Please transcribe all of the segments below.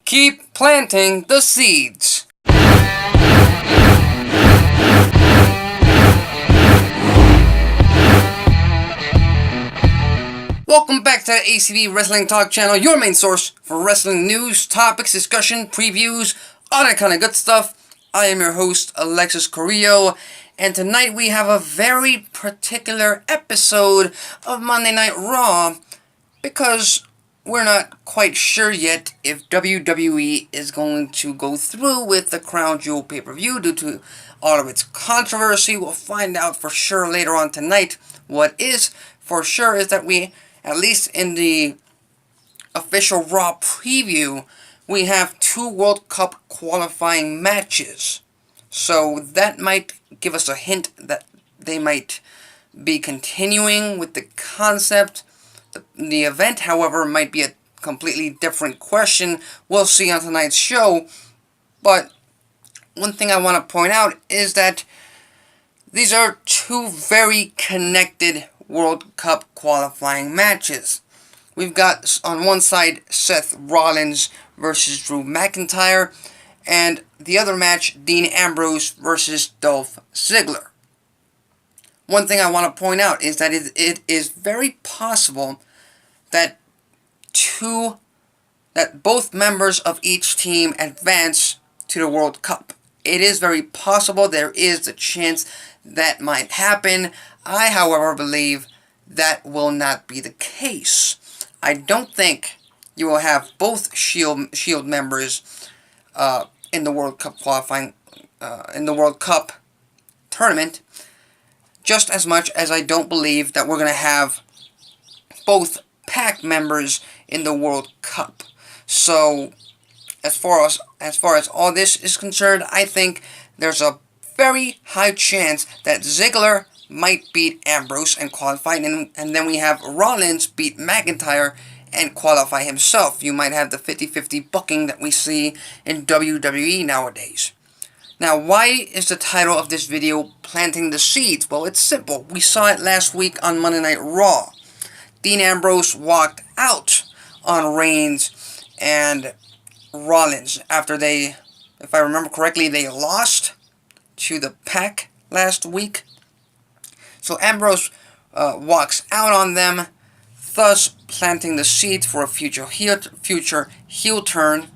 Keep planting the seeds. Welcome back to the ACB Wrestling Talk channel, your main source for wrestling news, topics, discussion, previews, all that kind of good stuff. I am your host, Alexis Carrillo, and tonight we have a very particular episode of Monday Night Raw because we're not quite sure yet if WWE is going to go through with the Crown Jewel pay-per-view due to all of its controversy. We'll find out for sure later on tonight. What is for sure is that we, at least in the official Raw preview, we have 2 World Cup qualifying matches. So that might give us a hint that they might be continuing with the concept. The event, however, might be a completely different question. We'll see on tonight's show. But one thing I want to point out is that these are 2 very connected World Cup qualifying matches. We've got on one side Seth Rollins versus Drew McIntyre, and the other match Dean Ambrose versus Dolph Ziggler. One thing I want to point out is that it is very possible that both members of each team advance to the World Cup. It is very possible. There is a chance that might happen. I, however, believe that will not be the case. I don't think you will have both Shield members in the World Cup qualifying in the World Cup tournament. Just as much as I don't believe that we're going to have both PAC members in the World Cup. So, as far as all this is concerned, I think there's a very high chance that Ziggler might beat Ambrose and qualify, and then we have Rollins beat McIntyre and qualify himself. You might have the 50-50 booking that we see in WWE nowadays. Now, why is the title of this video Planting the Seeds? Well, it's simple. We saw it last week on Monday Night Raw. Dean Ambrose walked out on Reigns and Rollins after they, if I remember correctly, they lost to the PAC last week. So Ambrose walks out on them, thus planting the seeds for a future heel turn,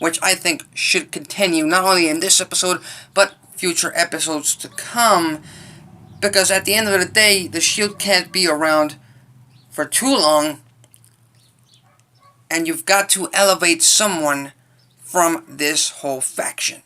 which I think should continue not only in this episode, but future episodes to come. Because at the end of the day, the Shield can't be around for too long, and you've got to elevate someone from this whole faction.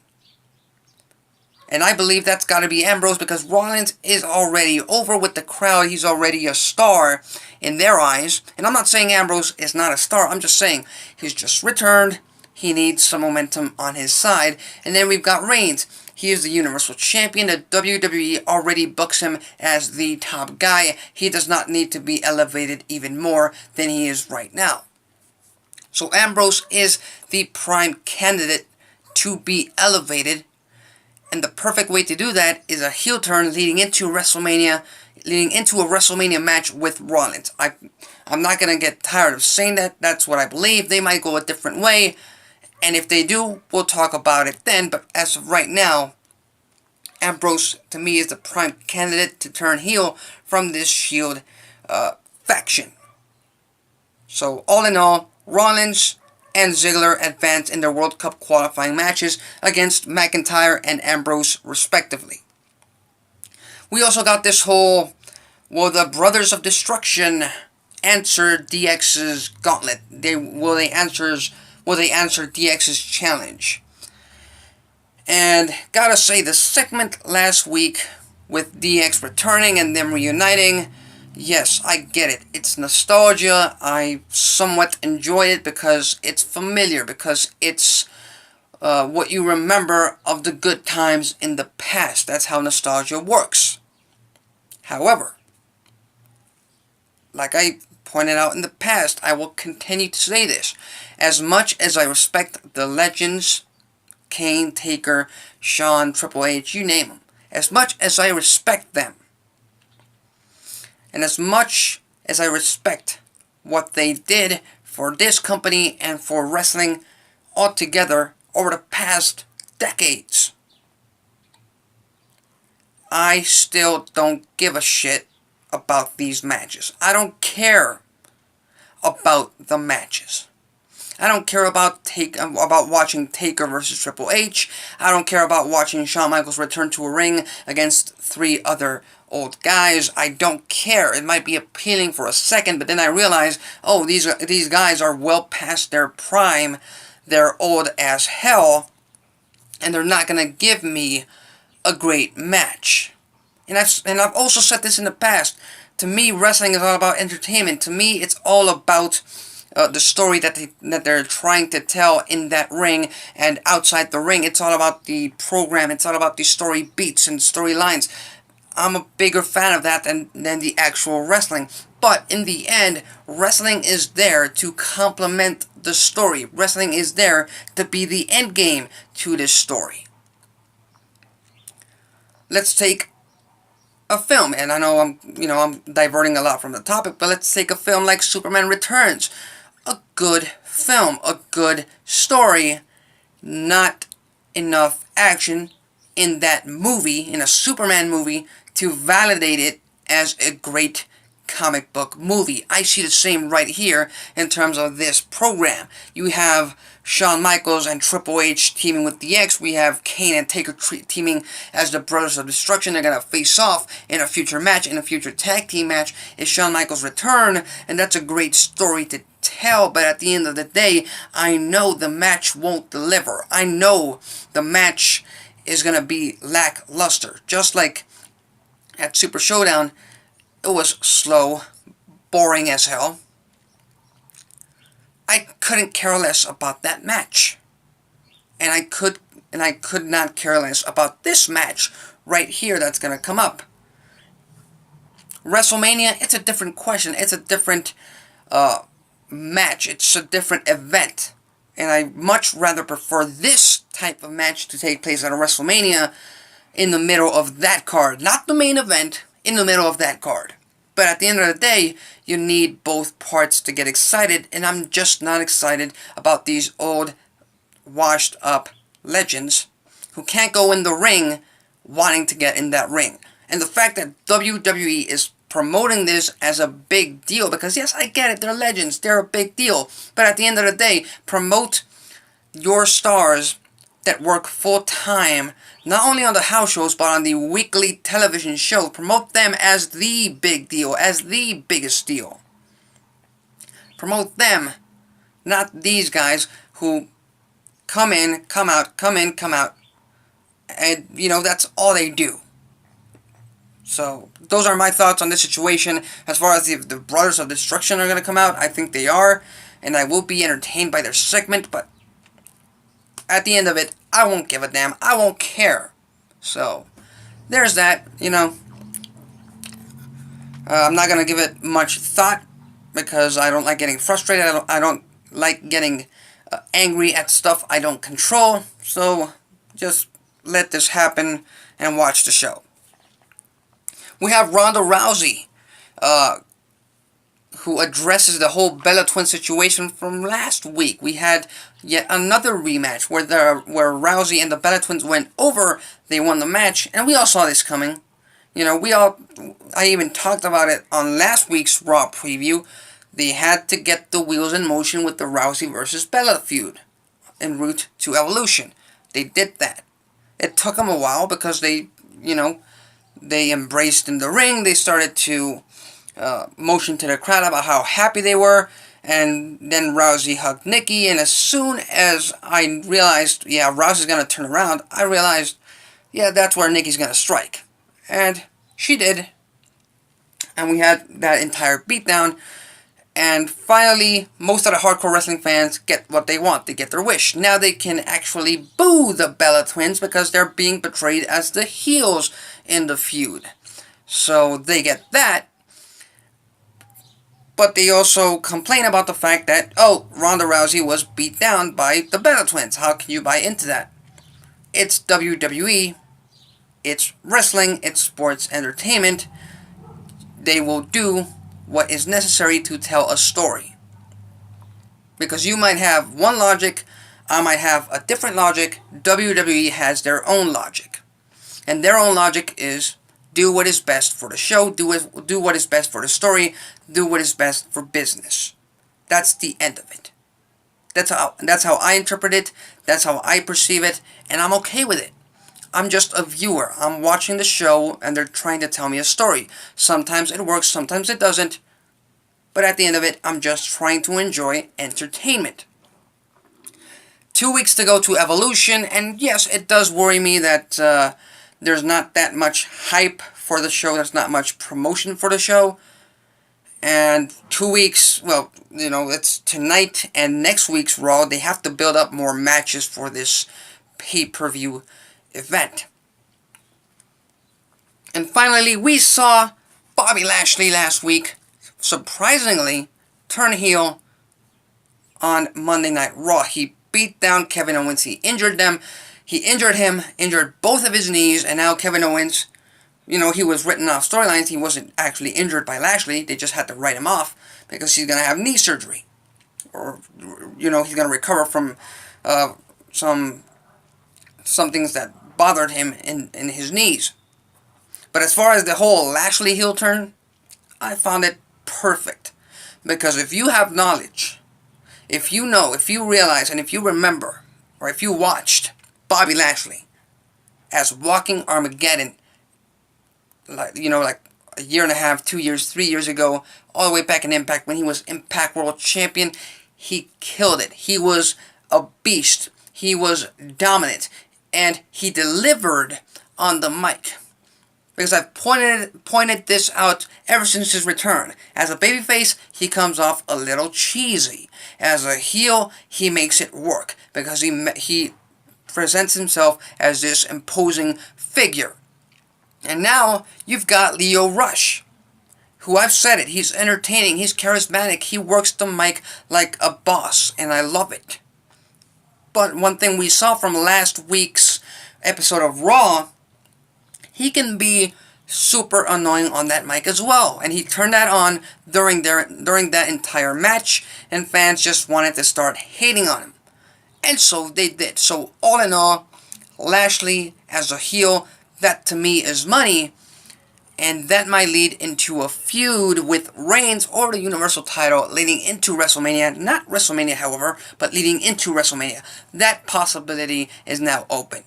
And I believe that's got to be Ambrose, because Rollins is already over with the crowd. He's already a star in their eyes. And I'm not saying Ambrose is not a star. I'm just saying he's just returned. He needs some momentum on his side. And then we've got Reigns. He is the Universal Champion. The WWE already books him as the top guy. He does not need to be elevated even more than he is right now. So Ambrose is the prime candidate to be elevated. And the perfect way to do that is a heel turn leading into WrestleMania, leading into a WrestleMania match with Rollins. I'm not going to get tired of saying that. That's what I believe. They might go a different way. And if they do, we'll talk about it then. But as of right now, Ambrose, to me, is the prime candidate to turn heel from this Shield faction. So, all in all, Rollins and Ziggler advance in their World Cup qualifying matches against McIntyre and Ambrose, respectively. We also got this whole, will the Brothers of Destruction answer DX's gauntlet? Will they answer DX's challenge? And gotta say, the segment last week with DX returning and them reuniting, yes, I get it. It's nostalgia. I somewhat enjoy it because it's familiar, because it's what you remember of the good times in the past. That's how nostalgia works. However, like I pointed out in the past, I will continue to say this. As much as I respect the legends, Kane, Taker, Shawn, Triple H, you name them, as much as I respect them, and as much as I respect what they did for this company and for wrestling altogether over the past decades. I still don't give a shit about these matches. I don't care about the matches. I don't care about watching Taker versus Triple H. I don't care about watching Shawn Michaels return to a ring against 3 other old guys. I don't care. It might be appealing for a second, but then I realize, oh, these guys are well past their prime. They're old as hell, and they're not gonna give me a great match. And I've also said this in the past. To me, wrestling is all about entertainment. To me, it's all about the story that they're trying to tell in that ring and outside the ring. It's all about the program. It's all about the story beats and storylines. I'm a bigger fan of that than the actual wrestling. But in the end, wrestling is there to complement the story. Wrestling is there to be the end game to this story. Let's take a film, and I know I'm diverting a lot from the topic, but let's take a film like Superman Returns. A good film, a good story, not enough action in that movie, in a Superman movie, to validate it as a great comic book movie. I see the same right here in terms of this program. You have Shawn Michaels and Triple H teaming with DX. We have Kane and Taker teaming as the Brothers of Destruction. They're going to face off in a future match, in a future tag team match. It's Shawn Michaels' return, and that's a great story to tell, but at the end of the day, I know the match won't deliver. I know the match is going to be lackluster. Just like at Super Showdown, it was slow, boring as hell. I couldn't care less about that match. And I could not care less about this match right here that's going to come up. WrestleMania, it's a different question. It's a different match. It's a different event. And I much rather prefer this type of match to take place at a WrestleMania in the middle of that card. Not the main event, in the middle of that card. But at the end of the day, you need both parts to get excited, and I'm just not excited about these old, washed-up legends who can't go in the ring wanting to get in that ring. And the fact that WWE is promoting this as a big deal, because yes, I get it, they're legends, they're a big deal, but at the end of the day, promote your stars that work full-time, not only on the house shows, but on the weekly television show. Promote them as the big deal, as the biggest deal. Promote them, not these guys who come in, come out, come in, come out, and, that's all they do. So, those are my thoughts on this situation. As far as the Brothers of Destruction are going to come out, I think they are, and I will be entertained by their segment, but at the end of it, I won't give a damn. I won't care. So, there's that, I'm not going to give it much thought because I don't like getting frustrated. I don't like getting angry at stuff I don't control. So, just let this happen and watch the show. We have Ronda Rousey, who addresses the whole Bella Twin situation from last week. We had yet another rematch where Rousey and the Bella Twins went over. They won the match, and we all saw this coming. I even talked about it on last week's Raw preview. They had to get the wheels in motion with the Rousey versus Bella feud en route to Evolution. They did that. It took them a while because they embraced in the ring. They started to motion to the crowd about how happy they were, and then Rousey hugged Nikki, and as soon as I realized, Rousey's going to turn around, I realized, that's where Nikki's going to strike. And she did. And we had that entire beatdown, and finally, most of the hardcore wrestling fans get what they want. They get their wish. Now they can actually boo the Bella Twins because they're being portrayed as the heels in the feud. So they get that. But they also complain about the fact that, Ronda Rousey was beat down by the Bella Twins. How can you buy into that? It's WWE. It's wrestling. It's sports entertainment. They will do what is necessary to tell a story. Because you might have one logic, I might have a different logic. WWE has their own logic. And their own logic is do what is best for the show, do what is best for the story, do what is best for business. That's the end of it. That's how I interpret it, that's how I perceive it, and I'm okay with it. I'm just a viewer. I'm watching the show and they're trying to tell me a story. Sometimes it works, sometimes it doesn't. But at the end of it, I'm just trying to enjoy entertainment. 2 weeks to go to Evolution, and yes, it does worry me that there's not that much hype for the show, there's not much promotion for the show. And 2 weeks, well, you know, it's tonight and next week's Raw. They have to build up more matches for this pay-per-view event. And finally, we saw Bobby Lashley last week, surprisingly, turn heel on Monday Night Raw. He beat down Kevin Owens. He injured them. He injured him, injured both of his knees, and now Kevin Owens, you know, he was written off storylines. He wasn't actually injured by Lashley. They just had to write him off because he's going to have knee surgery. Or, you know, he's going to recover from some things that bothered him in his knees. But as far as the whole Lashley heel turn, I found it perfect. Because if you have knowledge, if you know, if you realize, and if you remember, or if you watched Bobby Lashley as Walking Armageddon, like, you know, like a year and a half, 2 years, 3 years ago, all the way back in Impact when he was Impact World Champion, he killed it. He was a beast. He was dominant. And he delivered on the mic. Because I've pointed this out ever since his return. As a babyface, he comes off a little cheesy. As a heel, he makes it work. Because he presents himself as this imposing figure. And now, you've got Lio Rush, who, I've said it, he's entertaining, he's charismatic, he works the mic like a boss, and I love it. But one thing we saw from last week's episode of Raw, he can be super annoying on that mic as well. And he turned that on during that entire match, and fans just wanted to start hating on him. And so they did. So all in all, Lashley as a heel, that to me is money, and that might lead into a feud with Reigns or the Universal title leading into WrestleMania. Not WrestleMania, however, but leading into WrestleMania. That possibility is now open.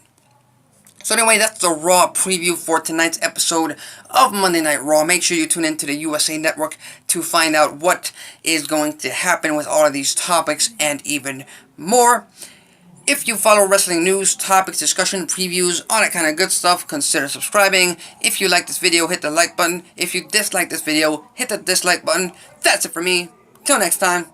So anyway, that's the Raw preview for tonight's episode of Monday Night Raw. Make sure you tune into the USA Network to find out what is going to happen with all of these topics and even more. If you follow wrestling news, topics, discussion, previews, all that kind of good stuff, consider subscribing. If you like this video, hit the like button. If you dislike this video, hit the dislike button. That's it for me. Till next time.